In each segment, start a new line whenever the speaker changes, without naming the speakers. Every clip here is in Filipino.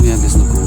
kaya guys na kung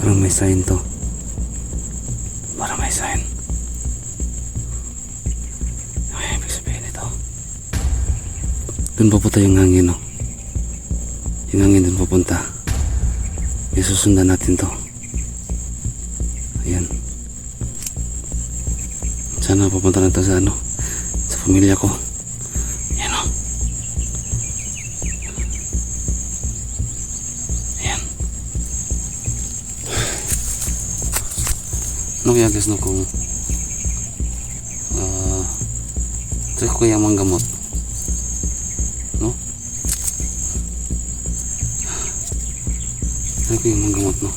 parang may sign to. Parang may sign. Ay, ibig sabihin ito. Doon papunta yung hangin, no? Yung hangin doon papunta. Isusundan natin to. Ayan. Sana papunta na to sa ano? Sa pamilya ko. Ayan, no? Ano kaya guys no kung try ko kaya manggamot, no? Try ko yung manggamot, no?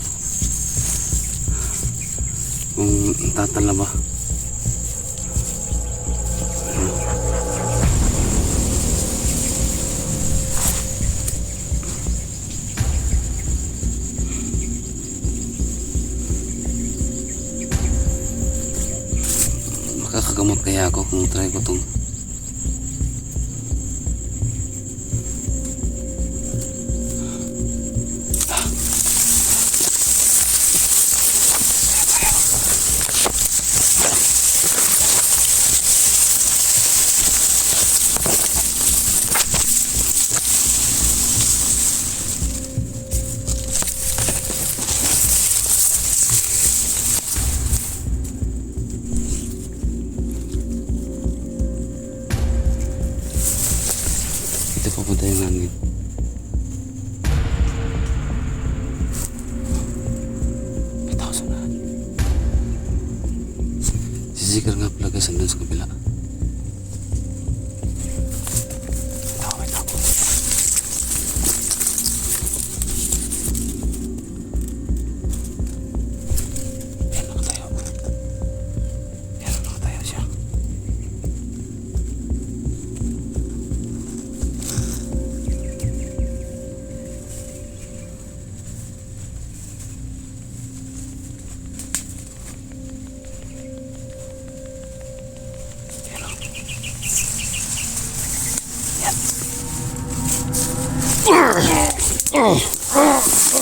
Kung tatala ba. Makakagamot kaya ako kung try ko itong papunta yung hangin. Bitaw sa na. Sisikir nga pala guys andun sa kabila. Bitaw. Yan nakatayo siya.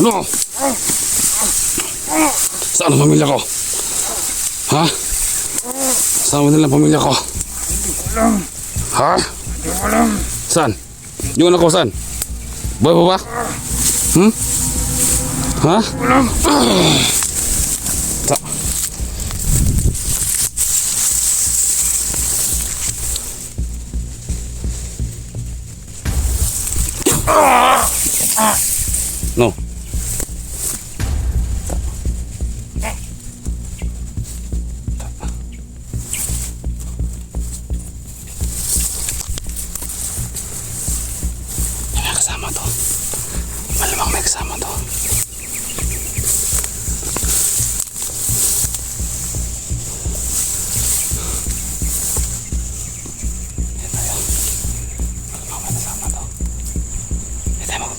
No! Saan ang pamilya ko? Ha? Saan mo nilang pamilya ko? Ha? Saan? Yung anak ko saan? Boy pa ba? Ha? No. May kasama to. Malamang may kasama to. Yan tayo. Malamang may kasama to. Hindi tayo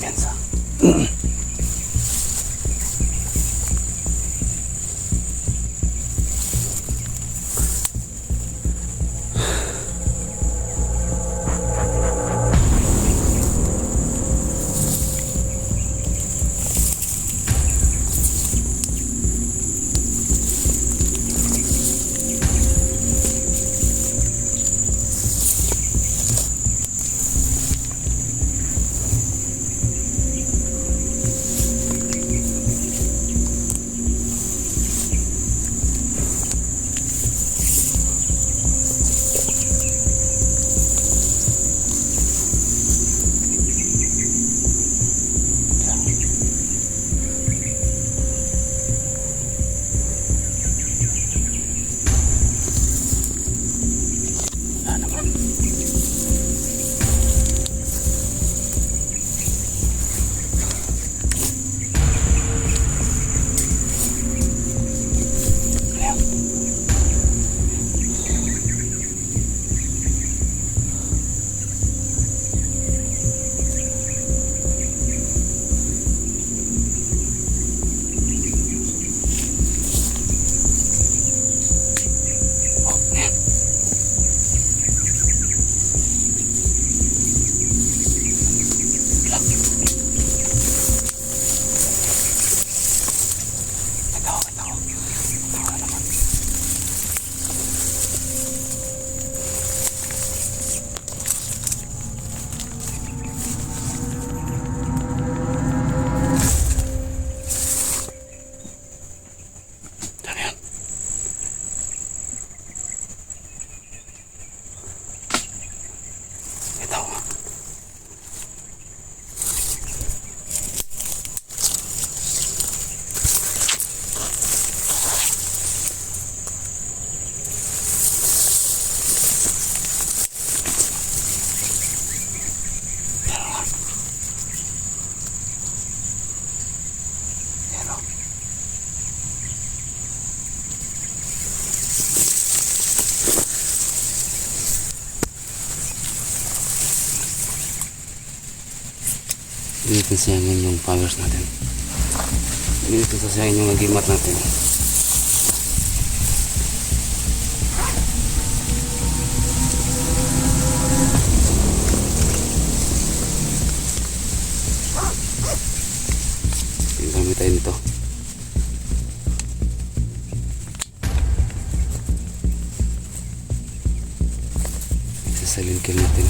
Hindi natin sayangin yung powers natin. Hindi natin sasayangin yung agimat natin. Tingnan tayo nito. Sasalin kill natin.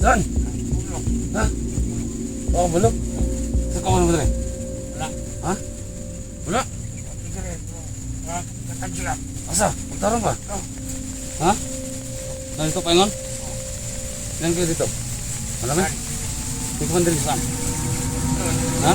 Saan? Ha? Oh, bulok. Saan ka muna madali?
Wala.
Ha? Wala? Asa? Magtarong ba? Ha? Nandito pa ingon? Ilan kayo dito? Malami? Hindi ko man din saan. Ha?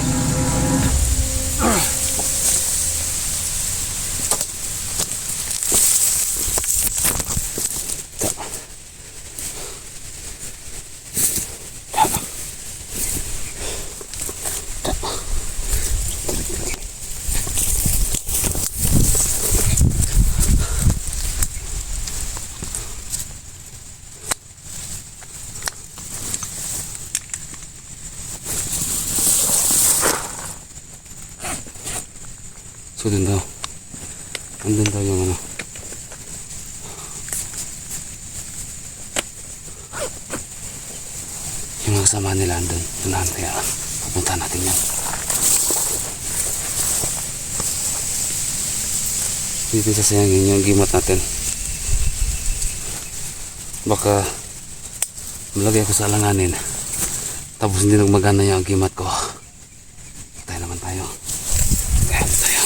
So dun daw. Andun daw yung ano. Yung mga kasama nila andun. Tunahan kaya pupunta natin yan. Dito sasayangin yung gimat natin. Baka malagay ako sa alanganin. Tapos hindi nagmagana yung gimat ko. Patay naman tayo. Kaya tayo.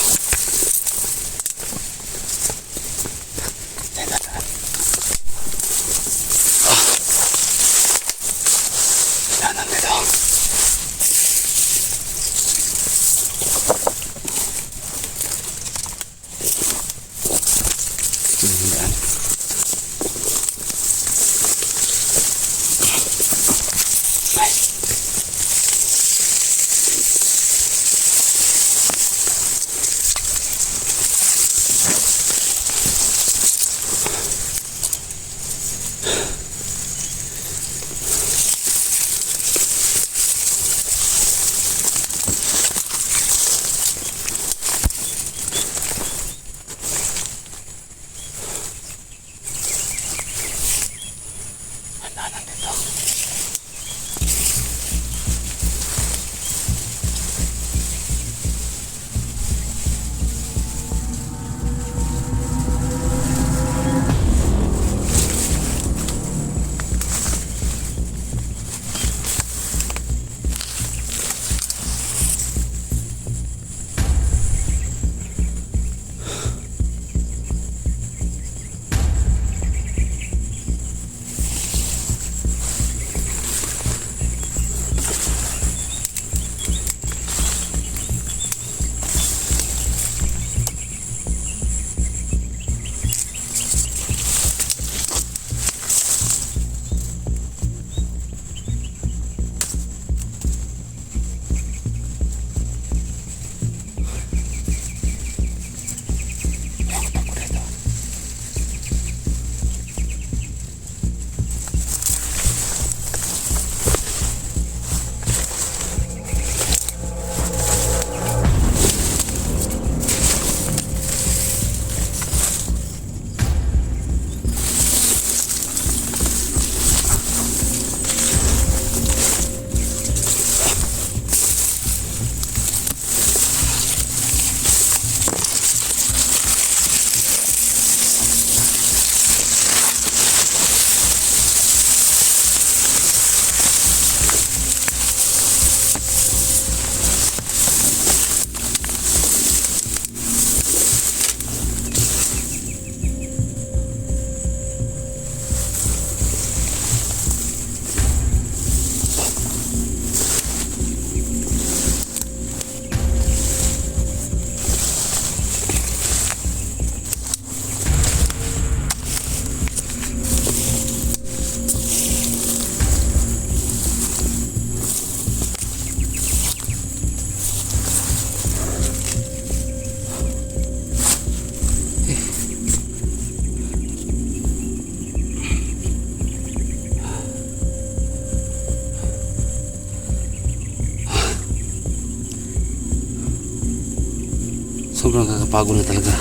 nakakapagod na talaga.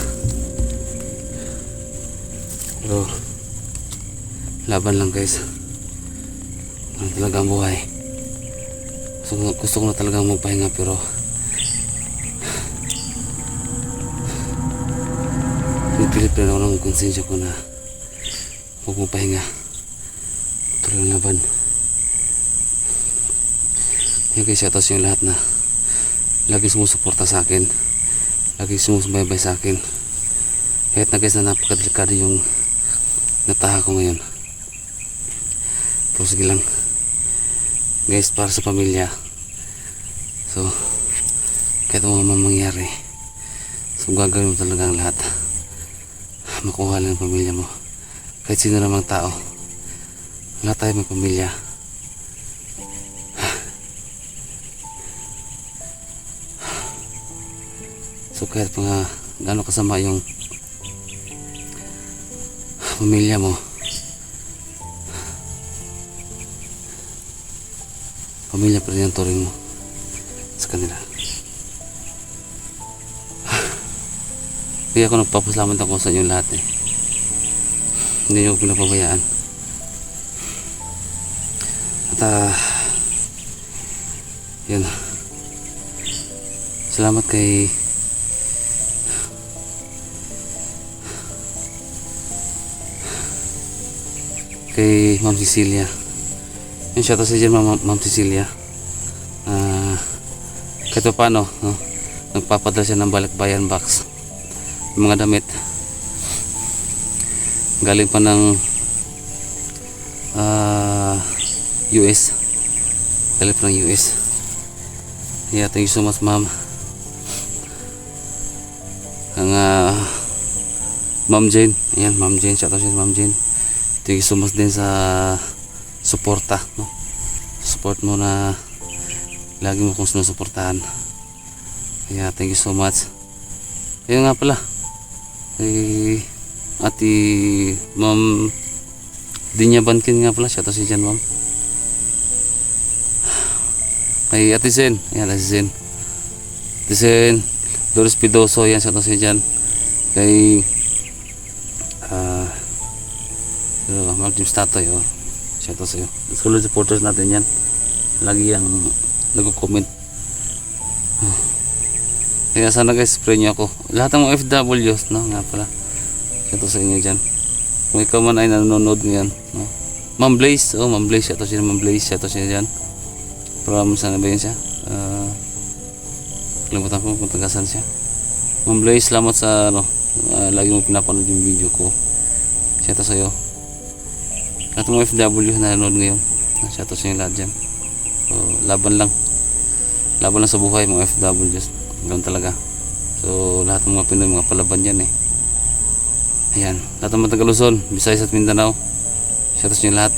Pero laban lang guys. Ano talaga ang buhay. Gusto ko na talaga magpahinga pero pipilit pa rin ako ng konsensya ko na huwag magpahinga. Tuloy ang laban. Yan guys, shoutout sa yung lahat na lagi sumusuporta sa akin, lagi sumusubaybay sa akin. Kahit na guys na napakadelikado yung nataha ko ngayon. Pero sige lang guys, para sa pamilya. So kahit ano man mangyari, so gagawin mo talaga ang lahat makuha lang ang pamilya mo. Kahit sino namang tao, lahat tayo may pamilya. So kahit mga gaano kasama yung pamilya mo, pamilya pa rin ang turing mo sa kanila. Kaya ako nagpapasalamat ako sa inyo lahat eh. Hindi nyo pinapabayaan. At yun, salamat kay Ma'am Cecilia. Yung shoutout sa dyan Ma'am Cecilia. Kahit pa paano, no? Nagpapadala siya ng balikbayan box, mga damit galing pa ng US, galing pa ng US. Yeah, thank you so much ma'am. Ang Ma'am Jane, ayan Ma'am Jane, shoutout siya Ma'am Jane. Thank you so much din sa suporta, no? Support mo na lagi mo kong sinusuportahan. Kaya thank you so much. Ayun nga pala, kay Ate Ma'am Dinya Bankin nga pala, shoutout si dyan ma'am. Kay Ate Zen, ayan Ate Zen, Ate Zen Doris Pidoso, yan shoutout si dyan. Kay Mark James Tatoy, oh, shoutout sa iyo. Solid supporters natin yan, lagi yung nag-comment. Kaya sana guys, pray nyo ako, lahat ng mga FWs, no, nga pala, shoutout sa inyo dyan. Kung ikaw man ay nanonood ngayon, no? Ma'am Blaze, oh Ma'am Blaze, shoutout siya, Ma'am Blaze, shoutout siya dyan. From saan ba yun siya? Kalimutan ko kung tagasan siya. Ma'am Blaze, salamat sa lagi mo pinapanood yung video ko. Shoutout sa iyo. At mga FW na nanonood ngayon, shoutout sa inyo lahat dyan. So laban lang sa buhay mga FWs, ganoon talaga. So lahat ng mga Pinoy, mga palaban yan eh. Ayan, lahat ng mga Luzon, Visayas at Mindanao, shoutout sa inyo lahat.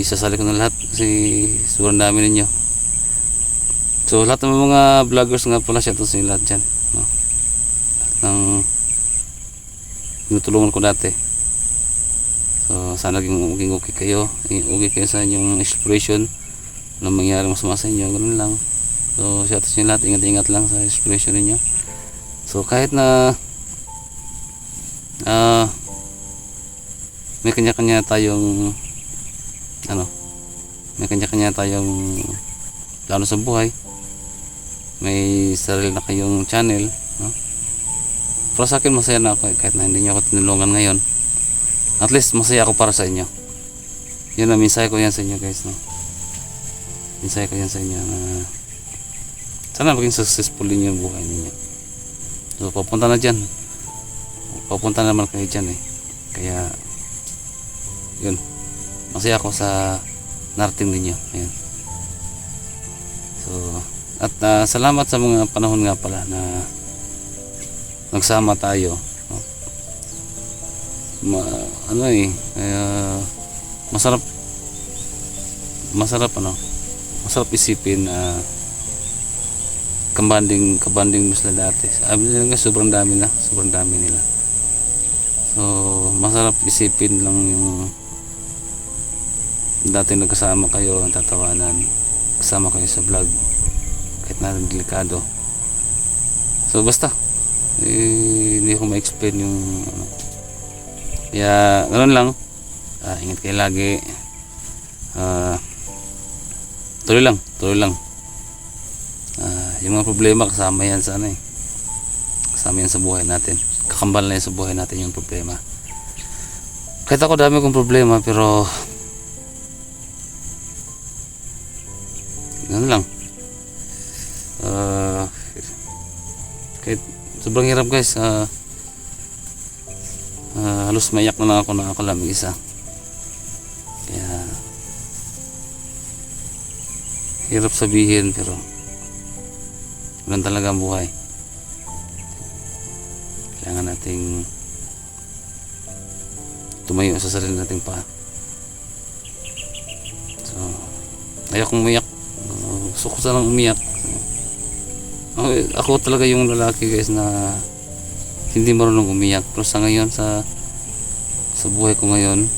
Isasali ko na lahat kasi sobrang dami ninyo. So lahat ng mga vloggers nga pala, shoutout sa inyo lahat dyan, no? Lahat ng tinutulungan ko dati. So sana maging okay kayo, sa inyong exploration, na mangyari masama sa inyo, ganoon lang. So shoutout sa inyo lahat, ingat-ingat lang sa exploration ninyo. So kahit na may kanya-kanya tayong plano sa buhay, may sarili na kayong channel, no? Pero sa akin masaya na ako kahit na hindi niyo ako tinulungan ngayon. At least masaya ako para sa inyo. Yun na, mensahe ko yan sa inyo guys, no? Mensahe ko yan sa inyo na sana maging successful din yung buhay ninyo. So papunta na dyan, papunta naman kayo dyan eh. Kaya yun, masaya ako sa narating ninyo. Ayan. So at salamat sa mga panahon nga pala na nagsama tayo, no? Masarap isipin na kabanding mo sila dati. Sobrang dami nila. So masarap isipin lang yung dati nagkasama kayo, tatawanan, kasama kayo sa vlog kahit na delikado. So basta hindi ko ma-explain yung ano. Kaya ganoon lang. Ingat kayo lagi. Tuloy lang. Yung mga problema kasama yan sa ano eh. Kasama yan sa buhay natin. Kakambal na yan sa buhay natin yung problema. Kahit ako dami kong problema, pero ganoon lang. Kahit sobrang hirap guys. Halos maiyak na lang ako lang mag-isa. Kaya hirap sabihin, pero ganun talaga ang buhay. Kailangan nating tumayo sa sarili nating paa. So ayokong umiyak. Gusto ko sanang umiyak. Ako talaga yung lalaki guys na hindi marunong umiyak. Pero sa ngayon, sa buhay ko ngayon,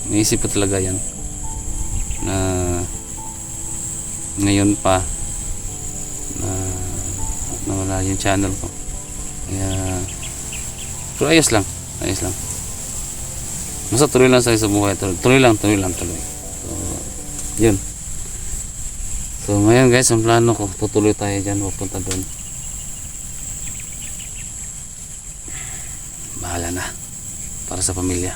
naisip ko talaga yan na ngayon pa na nawala yung channel ko. Kaya pero ayos lang. Basta tuloy lang sa buhay. Tuloy lang. So yun. So ngayon guys, ang plano ko, tutuloy tayo dyan, pupunta doon. Bahala na para sa pamilya.